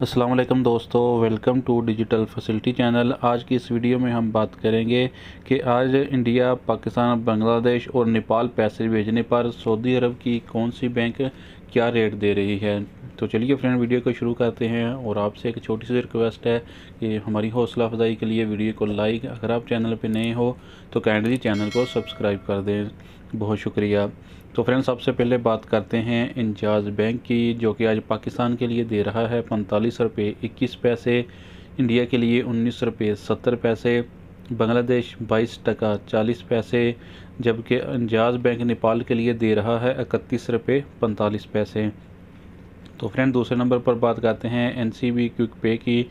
अस्सलाम वालेकुम दोस्तों, welcome to digital facility channel. आज की इस वीडियो में हम बात करेंगे कि आज इंडिया, पाकिस्तान, बांग्लादेश और नेपाल पैसे भेजने पर सऊदी अरब की कौन सी बैंक क्या रेट दे रही है। तो चलिए फ्रेंड, वीडियो को शुरू करते हैं। और आपसे एक छोटी सी रिक्वेस्ट है कि हमारी हौसला अफजाई के लिए वीडियो को लाइक, अगर आप चैनल पर नए हो तो काइंडली चैनल को सब्सक्राइब कर दें। बहुत शुक्रिया। तो फ्रेंड्स, सबसे पहले बात करते हैं इंजाज़ बैंक की, जो कि आज पाकिस्तान के लिए दे रहा है 45 रुपये 21 पैसे, इंडिया के लिए 19 रुपये 70 पैसे, बांग्लादेश 22 टका 40 पैसे, जबकि इंजाज़ बैंक नेपाल के लिए दे रहा है 31 रुपये 45 पैसे। तो फ्रेंड, दूसरे नंबर पर बात करते हैं एनसीबी क्विक पे की,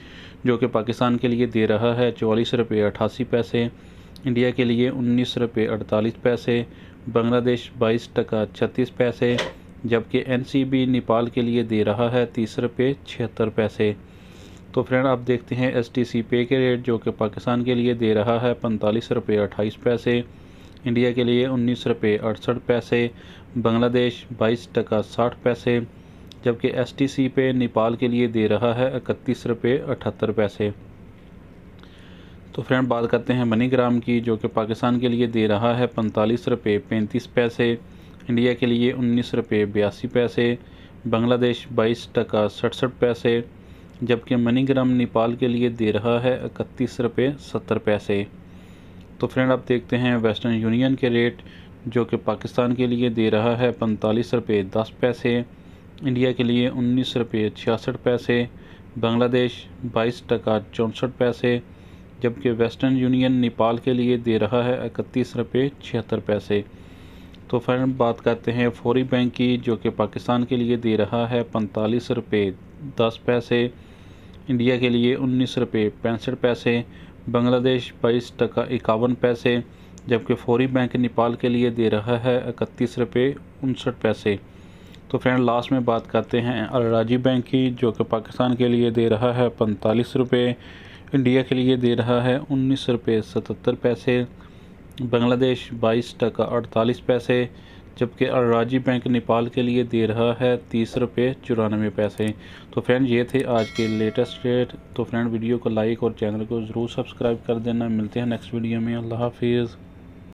जो कि पाकिस्तान के लिए दे रहा है 44 रुपये 88 पैसे, इंडिया के लिए 19 रुपये 48 पैसे, बांग्लादेश 22 टका 36 पैसे, जबकि एनसीबी नेपाल के लिए दे रहा है 30 रुपये 76 पैसे। तो फ्रेंड, आप देखते हैं एसटीसी पे के रेट, जो कि पाकिस्तान के लिए दे रहा है 45 रुपये 28 पैसे, इंडिया के लिए 19 रुपये 68 पैसे, बांग्लादेश 22 टका 60 पैसे, जबकि एसटीसी पे नेपाल के लिए दे रहा है 31 रुपये 78 पैसे। तो फ्रेंड, बात करते हैं मनीग्राम की, जो कि पाकिस्तान के लिए दे रहा है 45 रुपये 35 पैसे, इंडिया के लिए 19 रुपये 82 पैसे, बांग्लादेश 22 टका 67 पैसे, जबकि मनीग्राम नेपाल के लिए दे रहा है 31 रुपये 70 पैसे। तो फ्रेंड, आप देखते हैं वेस्टर्न यूनियन के रेट, जो कि पाकिस्तान के लिए दे रहा है 45 रुपये 10 पैसे, इंडिया के लिए 19 रुपये 66 पैसे, बांग्लादेश 22 टका 64 पैसे, जबकि वेस्टर्न यूनियन नेपाल के लिए दे रहा है 31 रुपये 76 पैसे। तो फ्रेंड, बात करते हैं फौरी बैंक की, जो कि पाकिस्तान के लिए दे रहा है 45 रुपये 10 पैसे, इंडिया के लिए 19 रुपये 65 पैसे, बांग्लादेश 22 टका 51 पैसे, जबकि फौरी बैंक नेपाल के लिए दे रहा है 31 रुपये 59 पैसे। तो फ्रेंड, लास्ट में बात करते हैं अल राजी बैंक की, जो कि पाकिस्तान के लिए दे रहा है 45 रुपये, इंडिया के लिए दे रहा है 19 रुपये 77 पैसे, बांग्लादेश 22 टका 48 पैसे, जबकि अल राजी बैंक नेपाल के लिए दे रहा है 30 रुपये 94 पैसे। तो फ्रेंड, ये थे आज के लेटेस्ट रेट। तो फ्रेंड, वीडियो को लाइक और चैनल को ज़रूर सब्सक्राइब कर देना। मिलते हैं नेक्स्ट वीडियो में। अल्लाह हाफिज़।